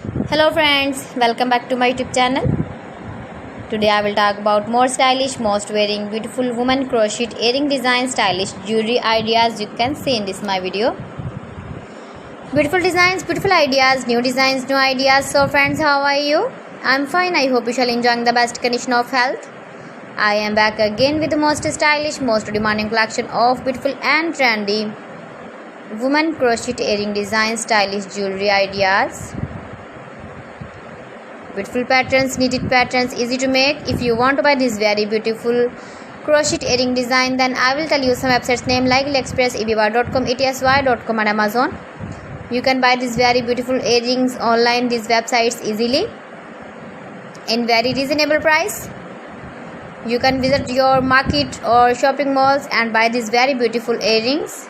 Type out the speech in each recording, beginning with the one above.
Hello friends, welcome back to my YouTube channel. Today I will talk about more stylish, most wearing beautiful woman crochet earring design, stylish jewelry ideas you can see in this my video. Beautiful designs, beautiful ideas, new designs, new ideas. So friends, how are you? I'm fine. I hope you shall enjoying the best condition of health. I am back again with the most stylish, most demanding collection of beautiful and trendy woman crochet earring design, stylish jewelry ideas. Beautiful patterns, knitted patterns, easy to make. If you want to buy this very beautiful crochet earring design, then I will tell you some websites name like AliExpress, eBay.com, etsy.com and Amazon. You can buy these very beautiful earrings online, these websites easily in very reasonable price. You can visit your market or shopping malls and buy these very beautiful earrings.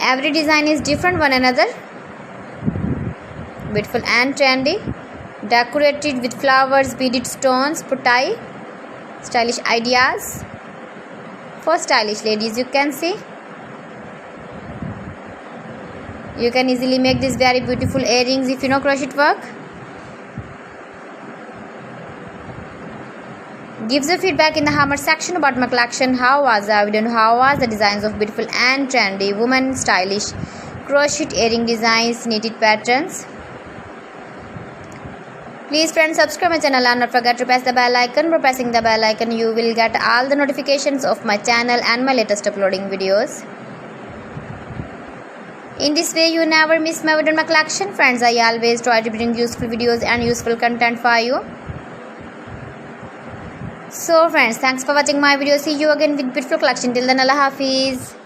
Every design is different one another. Beautiful and trendy, decorated with flowers, beaded stones, putai, stylish ideas for stylish ladies. You can see you can easily make these very beautiful earrings if you know crochet work. Give the feedback in the comment section about my collection. How was the video? How was the designs of beautiful and trendy woman stylish crochet earring designs, knitted patterns? Please friends, subscribe my channel and not forget to press the bell icon. By pressing the bell icon, you will get all the notifications of my channel and my latest uploading videos. In this way, you never miss my video in my collection. Friends, I always try to bring useful videos and useful content for you. So friends, thanks for watching my video. See you again with beautiful collection. Till then, Allah Hafiz.